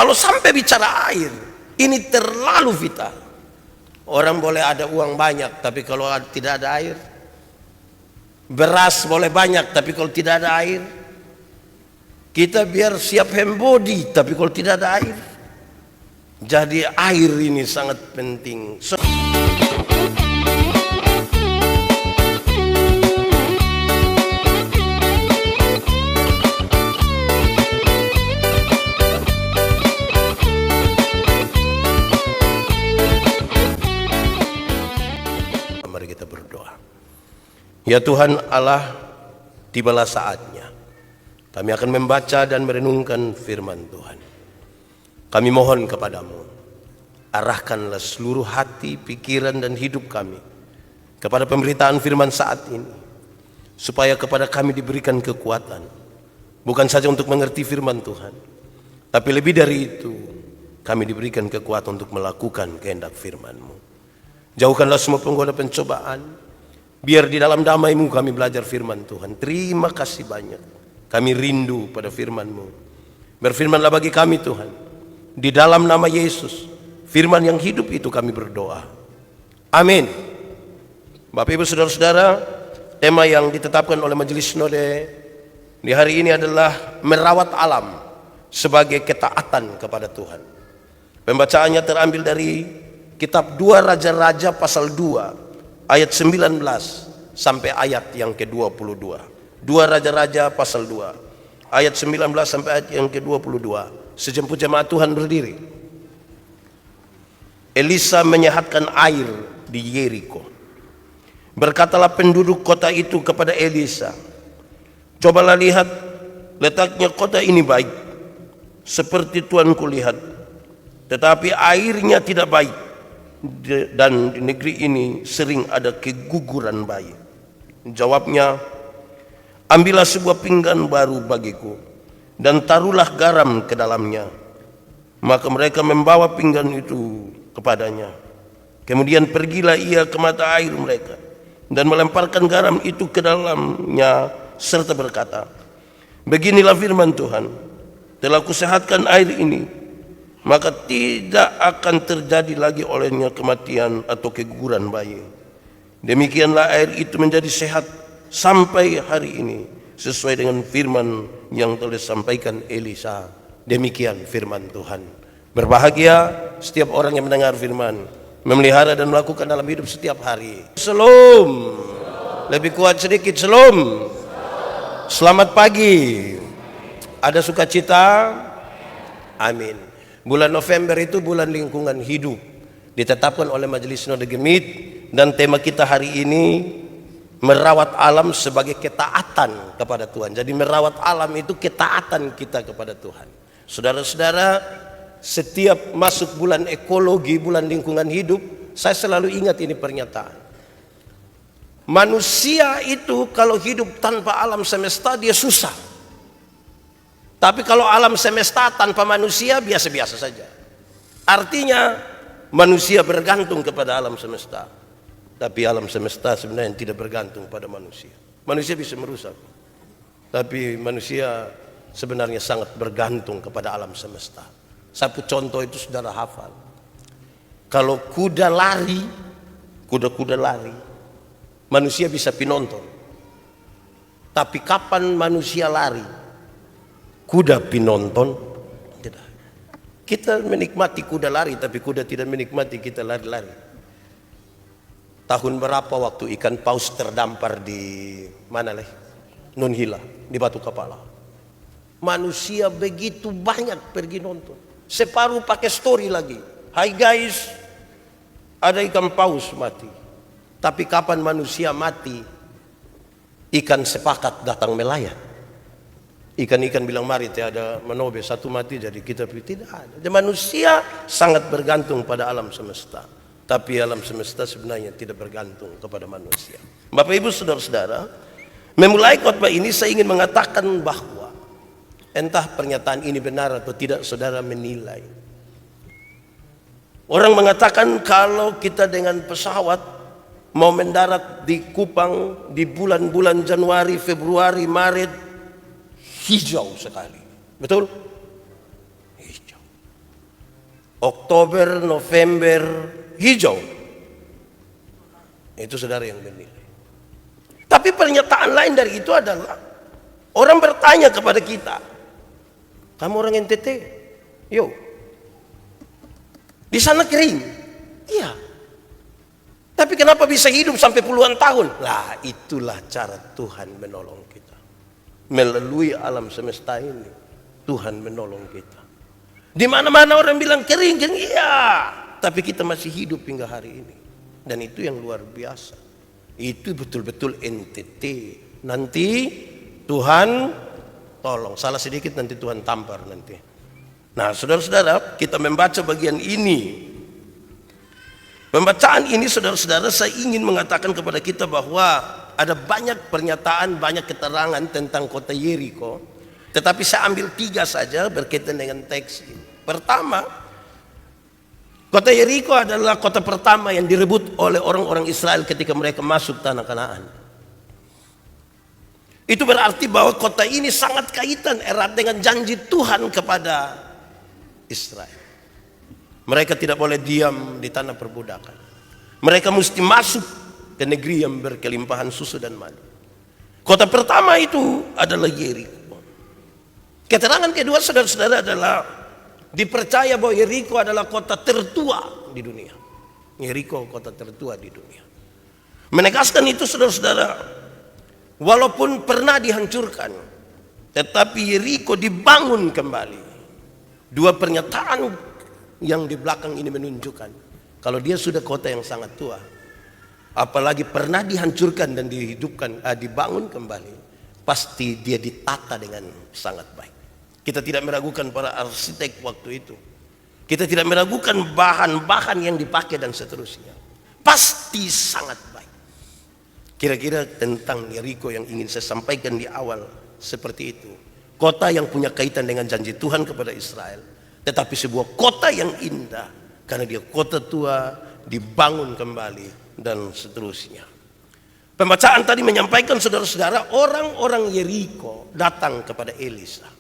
Kalau sampai bicara air, ini terlalu vital. Orang boleh ada uang banyak, tapi kalau tidak ada air, beras boleh banyak, tapi kalau tidak ada air, kita biar siap hembody, tapi kalau tidak ada air. Jadi air ini sangat penting. Mari kita berdoa. Ya Tuhan Allah, tibalah saatnya kami akan membaca dan merenungkan firman Tuhan. Kami mohon kepadamu, arahkanlah seluruh hati, pikiran dan hidup kami kepada pemberitaan firman saat ini, supaya kepada kami diberikan kekuatan, bukan saja untuk mengerti firman Tuhan, tapi lebih dari itu, kami diberikan kekuatan untuk melakukan kehendak firman-Mu. Jauhkanlah semua penggoda pencobaan, biar di dalam damai-Mu kami belajar firman Tuhan. Terima kasih banyak, kami rindu pada firman-Mu. Berfirmanlah bagi kami Tuhan, di dalam nama Yesus, firman yang hidup itu kami berdoa. Amin. Bapak Ibu Saudara-saudara, tema yang ditetapkan oleh Majelis Sinode di hari ini adalah merawat alam sebagai ketaatan kepada Tuhan. Pembacaannya terambil dari kitab 2 Raja-Raja pasal 2 ayat 19 sampai ayat yang ke-22. 2 Raja-Raja pasal 2 ayat 19 sampai ayat yang ke-22. Sejemput jemaat Tuhan berdiri. Elisa menyehatkan air di Yeriko. Berkatalah penduduk kota itu kepada Elisa, cobalah lihat, letaknya kota ini baik seperti tuanku lihat, tetapi airnya tidak baik, dan di negeri ini sering ada keguguran bayi. Jawabnya, ambillah sebuah pinggan baru bagiku dan taruhlah garam ke dalamnya. Maka mereka membawa pinggan itu kepadanya. Kemudian pergilah ia ke mata air mereka dan melemparkan garam itu ke dalamnya serta berkata, beginilah firman Tuhan, telah kusehatkan air ini, maka tidak akan terjadi lagi olehnya kematian atau keguguran bayi. Demikianlah air itu menjadi sehat sampai hari ini, sesuai dengan firman yang telah disampaikan Elisa. Demikian firman Tuhan. Berbahagia setiap orang yang mendengar firman, memelihara dan melakukan dalam hidup setiap hari. Shalom. Lebih kuat sedikit, shalom. Selamat pagi. Ada sukacita? Amin. Bulan November itu bulan lingkungan hidup, ditetapkan oleh Majelis Sinode Gemit, dan tema kita hari ini merawat alam sebagai ketaatan kepada Tuhan. Jadi merawat alam itu ketaatan kita kepada Tuhan. Saudara-saudara, setiap masuk bulan ekologi, bulan lingkungan hidup, saya selalu ingat ini pernyataan. Manusia itu kalau hidup tanpa alam semesta dia susah. Tapi kalau alam semesta tanpa manusia biasa-biasa saja. Artinya manusia bergantung kepada alam semesta. Tapi alam semesta sebenarnya tidak bergantung pada manusia. Manusia bisa merusak, tapi manusia sebenarnya sangat bergantung kepada alam semesta. Satu contoh itu saudara hafal. Kalau kuda lari, kuda-kuda lari, manusia bisa pinonton. Tapi kapan manusia lari, kuda pinonton? Tidak. Kita menikmati kuda lari, tapi kuda tidak menikmati kita lari-lari. Tahun berapa waktu ikan paus terdampar di mana leh? Nunhila, di Batu Kepala. Manusia begitu banyak pergi nonton. Separuh pakai story lagi. Hai guys, ada ikan paus mati. Tapi kapan manusia mati, ikan sepakat datang melayat. Ikan-ikan bilang mari ada menobe, satu mati jadi kita tidak ada. Dan manusia sangat bergantung pada alam semesta. Tapi alam semesta sebenarnya tidak bergantung kepada manusia. Bapak Ibu Saudara-saudara, memulai khotbah ini saya ingin mengatakan bahwa entah pernyataan ini benar atau tidak, saudara menilai. Orang mengatakan kalau kita dengan pesawat mau mendarat di Kupang di bulan-bulan Januari, Februari, Maret, hijau sekali. Betul? Hijau. Oktober, November, hijau. Itu saudara yang menilai. Tapi pernyataan lain dari itu adalah orang bertanya kepada kita, kamu orang NTT? Yo. Di sana kering. Iya. Tapi kenapa bisa hidup sampai puluhan tahun? Lah, itulah cara Tuhan menolong kita. Melalui alam semesta ini, Tuhan menolong kita. Di mana-mana orang bilang kering, iya. Tapi kita masih hidup hingga hari ini. Dan itu yang luar biasa. Itu betul-betul NTT. Nanti Tuhan tolong. Salah sedikit nanti Tuhan tampar nanti. Nah, saudara-saudara, kita membaca bagian ini. Pembacaan ini, saudara-saudara, saya ingin mengatakan kepada kita bahwa ada banyak pernyataan, banyak keterangan tentang kota Yeriko. Tetapi saya ambil 3 saja berkaitan dengan teks ini. Pertama, kota Yeriko adalah kota pertama yang direbut oleh orang-orang Israel ketika mereka masuk tanah Kanaan. Itu berarti bahwa kota ini sangat kaitan erat dengan janji Tuhan kepada Israel. Mereka tidak boleh diam di tanah perbudakan. Mereka mesti masuk ke negeri yang berkelimpahan susu dan madu. Kota pertama itu adalah Yeriko. Keterangan kedua, saudara-saudara, adalah dipercaya bahwa Yeriko adalah kota tertua di dunia. Yeriko kota tertua di dunia. Menegaskan itu, saudara-saudara, walaupun pernah dihancurkan, tetapi Yeriko dibangun kembali. 2 pernyataan yang di belakang ini menunjukkan kalau dia sudah kota yang sangat tua, apalagi pernah dihancurkan dan dibangun kembali, pasti dia ditata dengan sangat baik. Kita tidak meragukan para arsitek waktu itu. Kita tidak meragukan bahan-bahan yang dipakai dan seterusnya. Pasti sangat baik. Kira-kira tentang Yeriko yang ingin saya sampaikan di awal seperti itu. Kota yang punya kaitan dengan janji Tuhan kepada Israel. Tetapi sebuah kota yang indah karena dia kota tua, dibangun kembali dan seterusnya. Pembacaan tadi menyampaikan, saudara-saudara, orang-orang Yeriko datang kepada Elisa.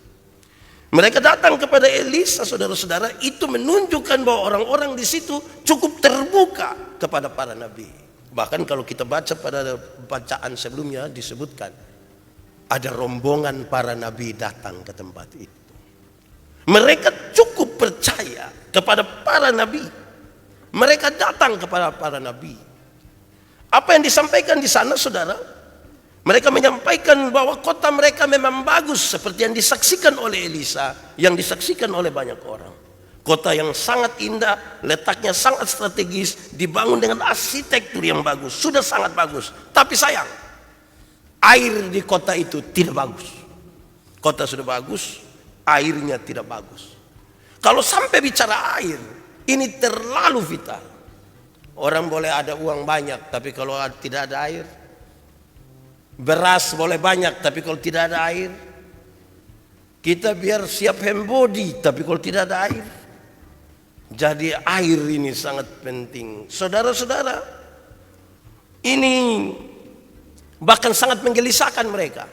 Mereka datang kepada Elisa, saudara-saudara, itu menunjukkan bahwa orang-orang di situ cukup terbuka kepada para nabi. Bahkan kalau kita baca pada bacaan sebelumnya disebutkan ada rombongan para nabi datang ke tempat itu. Mereka cukup percaya kepada para nabi. Mereka datang kepada para nabi. Apa yang disampaikan di sana, saudara? Mereka menyampaikan bahwa kota mereka memang bagus seperti yang disaksikan oleh Elisa, yang disaksikan oleh banyak orang. Kota yang sangat indah, letaknya sangat strategis, dibangun dengan arsitektur yang bagus, sudah sangat bagus. Tapi sayang, air di kota itu tidak bagus. Kota sudah bagus, airnya tidak bagus. Kalau sampai bicara air, ini terlalu vital. Orang boleh ada uang banyak, tapi kalau tidak ada air. Beras boleh banyak, tapi kalau tidak ada air. Kita biar siap hembody, tapi kalau tidak ada air. Jadi air ini sangat penting. Saudara-saudara, ini bahkan sangat menggelisahkan mereka.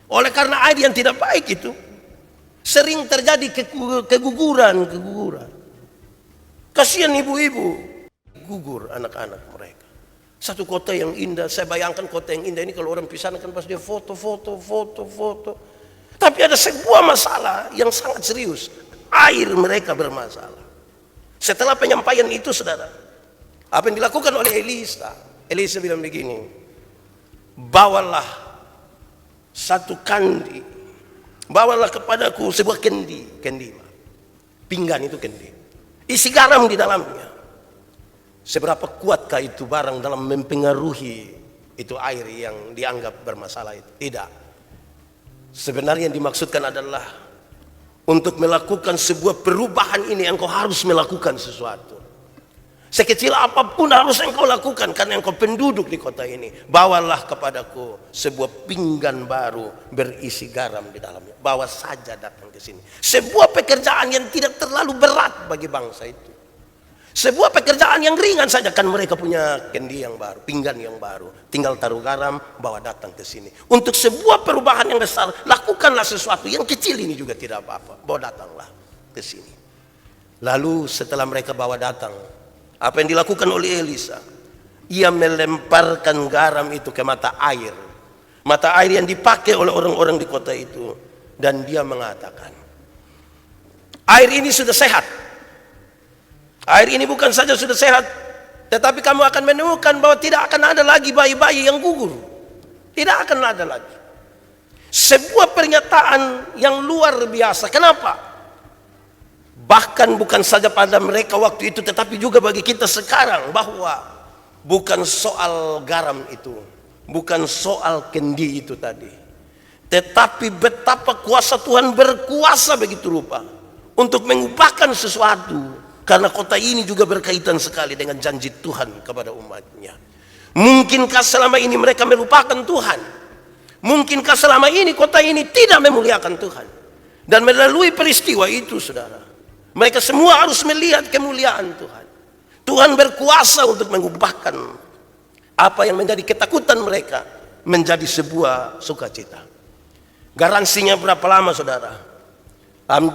Oleh karena air yang tidak baik itu, sering terjadi keguguran. Kasihan ibu-ibu, gugur anak-anak mereka. Satu kota yang indah, saya bayangkan kota yang indah ini kalau orang pisah kan pas dia foto. Tapi ada sebuah masalah yang sangat serius. Air mereka bermasalah. Setelah penyampaian itu, saudara, apa yang dilakukan oleh Elisa? Elisa bilang begini, bawalah satu kandi, bawalah kepadaku sebuah kendi, pinggan itu kendi, isi garam di dalamnya. Seberapa kuatkah itu barang dalam mempengaruhi itu air yang dianggap bermasalah itu? Tidak. Sebenarnya yang dimaksudkan adalah untuk melakukan sebuah perubahan ini engkau harus melakukan sesuatu. Sekecil apapun harus engkau lakukan karena engkau penduduk di kota ini. Bawalah kepadaku sebuah pinggan baru berisi garam di dalamnya. Bawa saja datang ke sini. Sebuah pekerjaan yang tidak terlalu berat bagi bangsa itu. Sebuah pekerjaan yang ringan saja, kan mereka punya kendi yang baru, pinggan yang baru. Tinggal taruh garam, bawa datang ke sini. Untuk sebuah perubahan yang besar, lakukanlah sesuatu yang kecil ini juga tidak apa-apa. Bawa datanglah ke sini. Lalu setelah mereka bawa datang, apa yang dilakukan oleh Elisa? Ia melemparkan garam itu ke mata air. Mata air yang dipakai oleh orang-orang di kota itu. Dan dia mengatakan, air ini sudah sehat. Air ini bukan saja sudah sehat, tetapi kamu akan menemukan bahwa tidak akan ada lagi bayi-bayi yang gugur. Tidak akan ada lagi. Sebuah pernyataan yang luar biasa. Kenapa? Bahkan bukan saja pada mereka waktu itu, tetapi juga bagi kita sekarang, bahwa bukan soal garam itu, bukan soal kendi itu tadi, tetapi betapa kuasa Tuhan berkuasa begitu rupa untuk mengubahkan sesuatu. Karena kota ini juga berkaitan sekali dengan janji Tuhan kepada umatnya. Mungkinkah selama ini mereka melupakan Tuhan? Mungkinkah selama ini kota ini tidak memuliakan Tuhan? Dan melalui peristiwa itu, saudara, mereka semua harus melihat kemuliaan Tuhan. Tuhan berkuasa untuk mengubahkan apa yang menjadi ketakutan mereka menjadi sebuah sukacita. Garansinya berapa lama, saudara?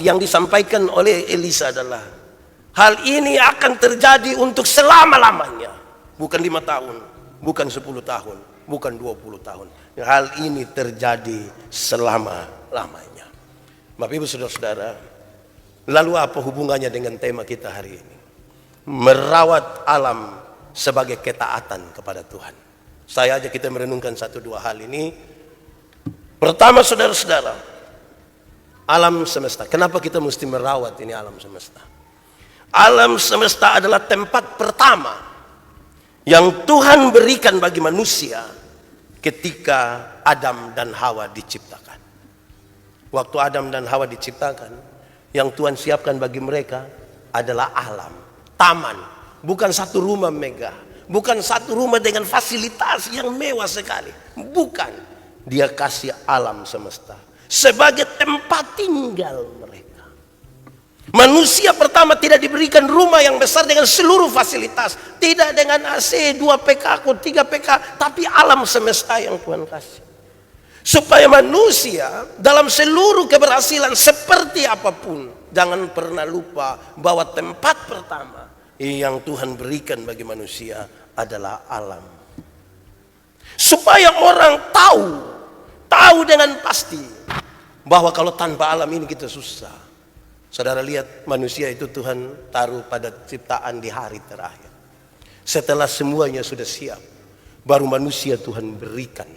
Yang disampaikan oleh Elisa adalah, hal ini akan terjadi untuk selama-lamanya. Bukan 5 tahun, bukan 10 tahun, bukan 20 tahun. Hal ini terjadi selama-lamanya. Bapak Ibu saudara-saudara, lalu apa hubungannya dengan tema kita hari ini? Merawat alam sebagai ketaatan kepada Tuhan. Saya ajak kita merenungkan 1-2 hal ini. Pertama, saudara-saudara, alam semesta. Kenapa kita mesti merawat ini alam semesta? Alam semesta adalah tempat pertama yang Tuhan berikan bagi manusia ketika Adam dan Hawa diciptakan. Waktu Adam dan Hawa diciptakan, yang Tuhan siapkan bagi mereka adalah alam, taman. Bukan satu rumah megah, bukan satu rumah dengan fasilitas yang mewah sekali. Bukan. Dia kasih alam semesta sebagai tempat tinggal mereka. Manusia pertama tidak diberikan rumah yang besar dengan seluruh fasilitas, tidak dengan AC 2 PK atau 3 PK, tapi alam semesta yang Tuhan kasih. Supaya manusia dalam seluruh keberhasilan seperti apapun, jangan pernah lupa bahwa tempat pertama yang Tuhan berikan bagi manusia adalah alam. Supaya orang tahu dengan pasti bahwa kalau tanpa alam ini kita susah. Saudara lihat, manusia itu Tuhan taruh pada ciptaan di hari terakhir. Setelah semuanya sudah siap, baru manusia Tuhan berikan.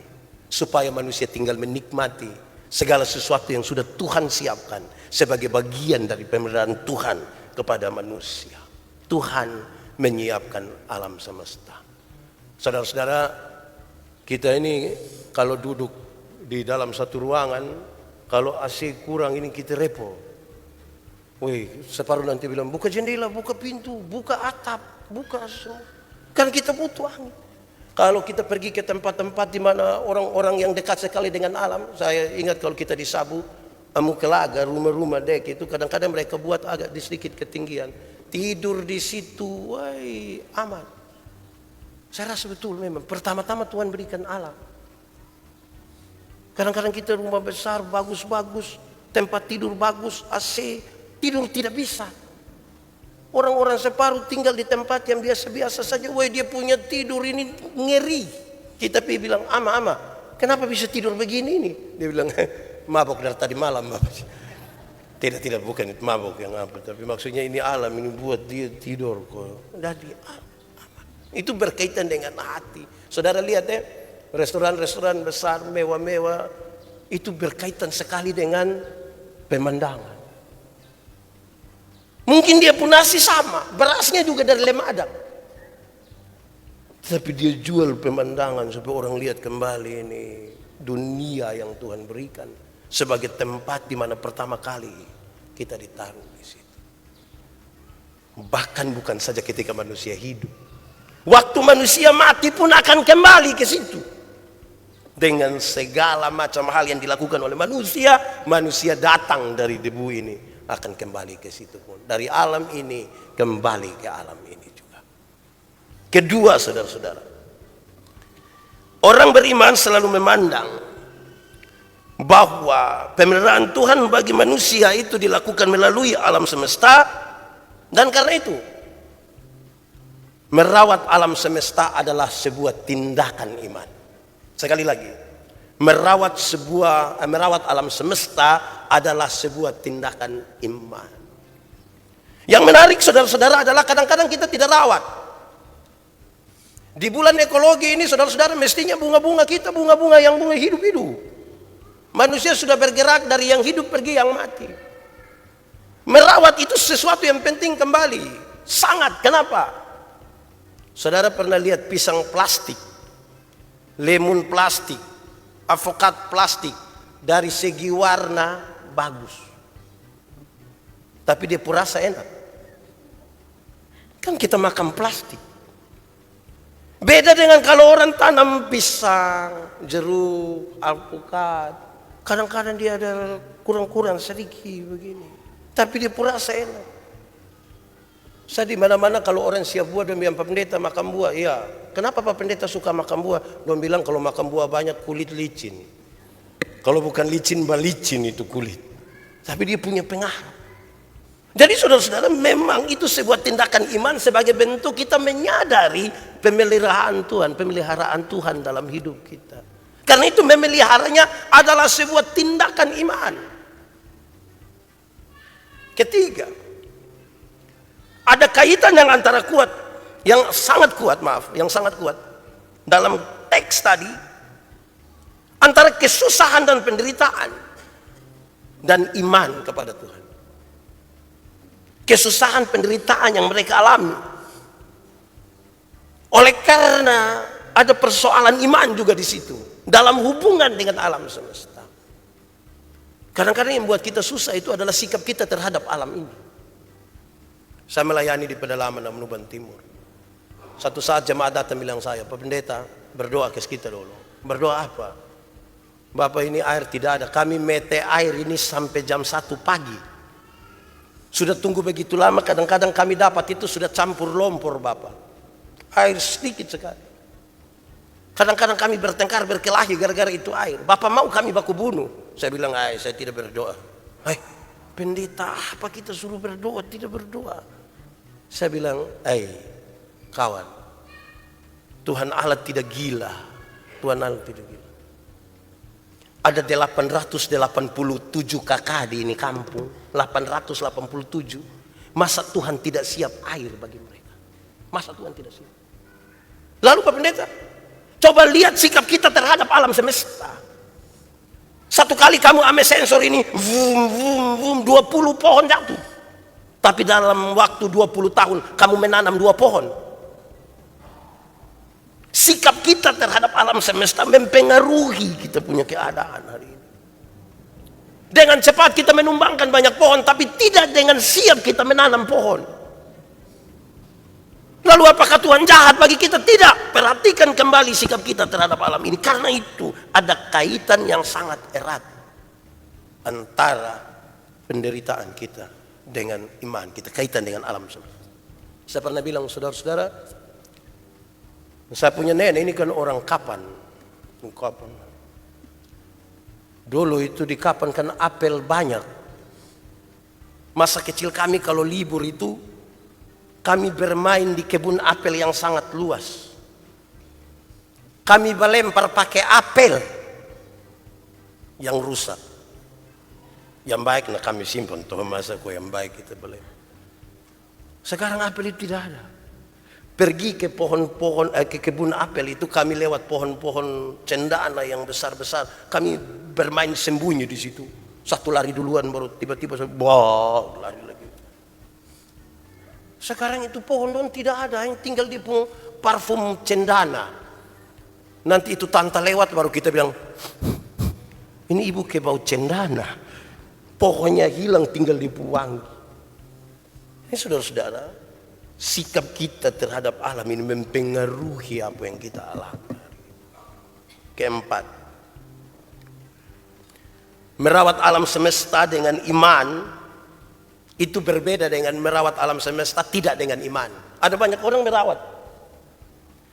Supaya manusia tinggal menikmati segala sesuatu yang sudah Tuhan siapkan sebagai bagian dari pemeliharaan Tuhan kepada manusia. Tuhan menyiapkan alam semesta. Saudara-saudara, kita ini kalau duduk di dalam satu ruangan, kalau AC kurang ini kita repot. Wih, separuh nanti bilang buka jendela, buka pintu, buka atap, buka semua. Kan kita butuh angin. Kalau kita pergi ke tempat-tempat di mana orang-orang yang dekat sekali dengan alam, saya ingat kalau kita di Sabu, Amukelaga, rumah-rumah dek itu kadang-kadang mereka buat agak di sedikit ketinggian. Tidur di situ, wah aman. Saya rasa betul memang. Pertama-tama Tuhan berikan alam. Kadang-kadang kita rumah besar, bagus-bagus, tempat tidur bagus, AC, tidur tidak bisa. Orang-orang separuh tinggal di tempat yang biasa-biasa saja. Wah, dia punya tidur ini ngeri. Kita bilang, ama, kenapa bisa tidur begini ini? Dia bilang, mabok dari tadi malam. Tidak, bukan itu mabok yang apa. Tapi maksudnya ini alam, ini buat dia tidur kok. Jadi aman. Itu berkaitan dengan hati. Saudara lihat ya, restoran-restoran besar, mewah-mewah, itu berkaitan sekali dengan pemandangan. Mungkin dia pun nasi sama, berasnya juga dari Lemadang. Tapi dia jual pemandangan supaya orang lihat kembali ini dunia yang Tuhan berikan sebagai tempat di mana pertama kali kita ditaruh di situ. Bahkan bukan saja ketika manusia hidup, waktu manusia mati pun akan kembali ke situ. Dengan segala macam hal yang dilakukan oleh manusia, manusia datang dari debu ini akan kembali ke situ pun. Dari alam ini kembali ke alam ini juga. Kedua, saudara-saudara, orang beriman selalu memandang bahwa pemeliharaan Tuhan bagi manusia itu dilakukan melalui alam semesta Dan karena itu, merawat alam semesta adalah sebuah tindakan iman. Sekali lagi, merawat alam semesta adalah sebuah tindakan iman. Yang menarik saudara-saudara adalah kadang-kadang kita tidak rawat. Di bulan ekologi ini saudara-saudara, mestinya bunga-bunga kita bunga-bunga yang bunga hidup-hidup. Manusia sudah bergerak dari yang hidup pergi yang mati. Merawat itu sesuatu yang penting kembali. Sangat. Kenapa? Saudara pernah lihat pisang plastik, lemon plastik, avokat plastik, dari segi warna bagus, tapi dia rasa enak. Kan kita makan plastik. Beda dengan kalau orang tanam pisang, jeruk, alpukat. Kadang-kadang dia ada kurang-kurang sedikit begini, tapi dia rasa enak. Saya di mana-mana kalau orang siap buah, dia bilang, Pak Pendeta makan buah. Iya. Kenapa Pak Pendeta suka makan buah? Dia bilang kalau makan buah banyak kulit licin. Kalau bukan licin, balicin itu kulit. Tapi dia punya pengaruh. Jadi saudara-saudara, memang itu sebuah tindakan iman sebagai bentuk kita menyadari pemeliharaan Tuhan dalam hidup kita. Karena itu memeliharanya adalah sebuah tindakan iman. Ketiga, ada kaitan yang sangat kuat dalam teks tadi antara kesusahan dan penderitaan dan iman kepada Tuhan. Kesusahan penderitaan yang mereka alami oleh karena ada persoalan iman juga di situ dalam hubungan dengan alam semesta. Kadang-kadang yang buat kita susah itu adalah sikap kita terhadap alam ini. Saya melayani di pedalaman Nuban Timur. Satu saat jemaat datang bilang saya, Pak Pendeta, berdoa ke kita dulu. Berdoa apa? Bapak, ini air tidak ada. Kami mete air ini sampai jam 1 pagi. Sudah tunggu begitu lama, kadang-kadang kami dapat itu sudah campur lumpur Bapak. Air sedikit sekali. Kadang-kadang kami bertengkar, berkelahi gara-gara itu air. Bapak mau kami baku bunuh. Saya bilang, saya tidak berdoa. Pendeta, apa kita suruh berdoa, tidak berdoa? Saya bilang, kawan, Tuhan Allah tidak gila. Tuhan Allah tidak gila. Ada 887 kakak di ini kampung. 887. Masa Tuhan tidak siap air bagi mereka? Masa Tuhan tidak siap? Lalu Pak Pendeta, coba lihat sikap kita terhadap alam semesta. Satu kali kamu ame sensor ini, 20 pohon jatuh. Tapi dalam waktu 20 tahun kamu menanam 2 pohon. Sikap kita terhadap alam semesta mempengaruhi kita punya keadaan hari ini. Dengan cepat kita menumbangkan banyak pohon, tapi tidak dengan siap kita menanam pohon. Lalu apakah Tuhan jahat bagi kita? Tidak. Perhatikan kembali sikap kita terhadap alam ini. Karena itu ada kaitan yang sangat erat antara penderitaan kita dengan iman kita, kaitan dengan alam semesta. Saya pernah bilang, saudara-saudara, saya punya nenek ini kan orang Kapan. Dulu itu di Kapan kan apel banyak. Masa kecil kami kalau libur itu kami bermain di kebun apel yang sangat luas. Kami melempar pakai apel yang rusak. Yang baik kami simpan, Tuhan masa yang baik kita boleh. Sekarang apel itu tidak ada. Pergi ke pohon-pohon, ke kebun apel itu kami lewat pohon-pohon cendana yang besar-besar. Kami bermain sembunyi di situ. Satu lari duluan baru tiba-tiba lari lagi. Sekarang itu pohon tidak ada, yang tinggal di parfum cendana. Nanti itu tante lewat baru kita bilang, ini ibu ke bau cendana. Pohonnya hilang, tinggal di wangi. Ini saudara-saudara, sikap kita terhadap alam ini mempengaruhi apa yang kita alami. Keempat, merawat alam semesta dengan iman itu berbeda dengan merawat alam semesta tidak dengan iman. Ada banyak orang merawat,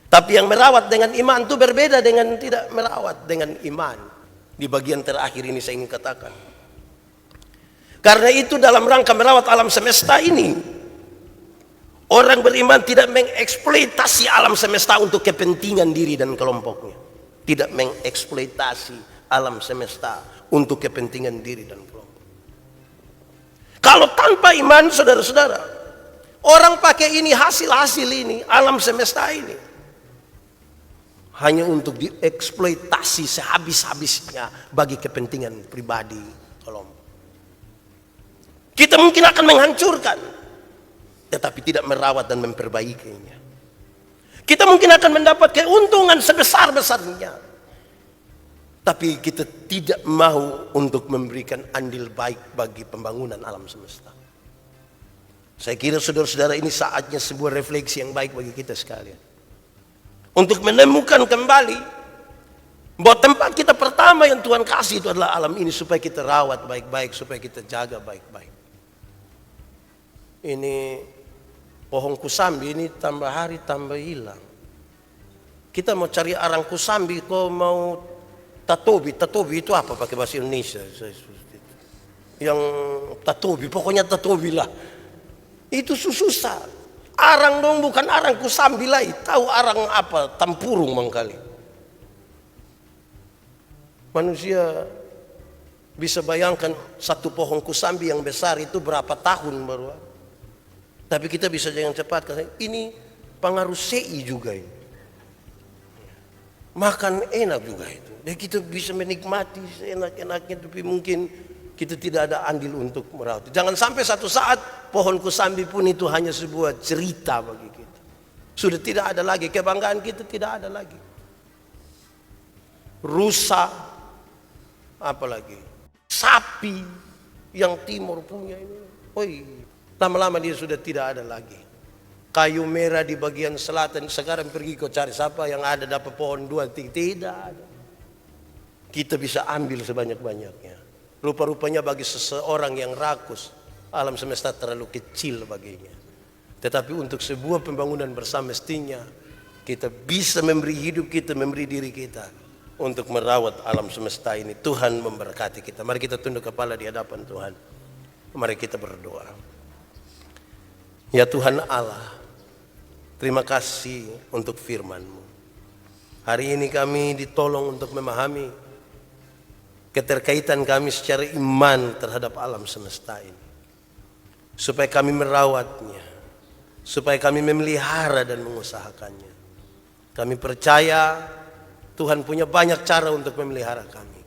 tapi yang merawat dengan iman itu berbeda dengan tidak merawat dengan iman. Di bagian terakhir ini saya ingin katakan, karena itu dalam rangka merawat alam semesta ini, Orang beriman tidak mengeksploitasi alam semesta untuk kepentingan diri dan kelompoknya. Tidak mengeksploitasi alam semesta untuk kepentingan diri dan kelompok. Kalau tanpa iman, saudara-saudara, orang pakai ini hasil-hasil ini, alam semesta ini, hanya untuk dieksploitasi sehabis-habisnya bagi kepentingan pribadi kelompok. Kita mungkin akan menghancurkan, tetapi tidak merawat dan memperbaikinya. Kita mungkin akan mendapat keuntungan sebesar-besarnya, tapi kita tidak mau untuk memberikan andil baik bagi pembangunan alam semesta. Saya kira saudara-saudara, ini saatnya sebuah refleksi yang baik bagi kita sekalian. Untuk menemukan kembali bahwa tempat kita pertama yang Tuhan kasih itu adalah alam ini, supaya kita rawat baik-baik, supaya kita jaga baik-baik. Ini pohon kusambi ini tambah hari tambah hilang. Kita mau cari arang kusambi, kok mau tatobi. Tatobi itu apa pakai bahasa Indonesia? Yang tatobi, pokoknya tatobi lah. Itu susah. Arang dong, bukan arang kusambi lah. Tahu arang apa? Tampurung mangkali. Manusia bisa bayangkan satu pohon kusambi yang besar itu berapa tahun baru ada. Tapi kita bisa jangan cepat, karena ini pengaruh CI juga ini. Makan enak juga itu. Dan kita bisa menikmati seenak-enaknya, tapi mungkin kita tidak ada andil untuk merawat. Jangan sampai satu saat pohon kusambi pun itu hanya sebuah cerita bagi kita. Sudah tidak ada lagi, kebanggaan kita tidak ada lagi. Rusa, apalagi sapi yang timur punya ini. Lama-lama dia sudah tidak ada lagi. Kayu merah di bagian selatan, sekarang pergi kau cari siapa yang ada dapat pohon 2, 3, tidak ada. Kita bisa ambil sebanyak-banyaknya. Rupa-rupanya bagi seseorang yang rakus, alam semesta terlalu kecil baginya. Tetapi untuk sebuah pembangunan bersama, mestinya kita bisa memberi hidup kita, memberi diri kita untuk merawat alam semesta ini. Tuhan memberkati kita. Mari kita tunduk kepala di hadapan Tuhan. Mari kita berdoa. Ya Tuhan Allah, terima kasih untuk firman-Mu. Hari ini kami ditolong untuk memahami keterkaitan kami secara iman terhadap alam semesta ini. Supaya kami merawatnya, supaya kami memelihara dan mengusahakannya. Kami percaya Tuhan punya banyak cara untuk memelihara kami.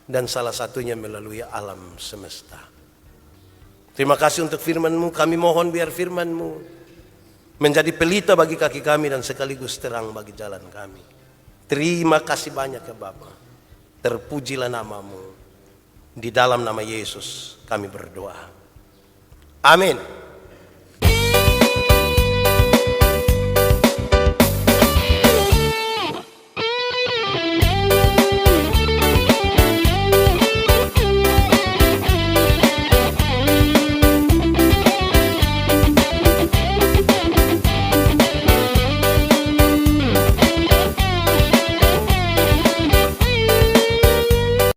Dan salah satunya melalui alam semesta. Terima kasih untuk firman-Mu. Kami mohon biar firman-Mu menjadi pelita bagi kaki kami dan sekaligus terang bagi jalan kami. Terima kasih banyak ya Bapa. Terpujilah nama-Mu. Di dalam nama Yesus kami berdoa. Amin.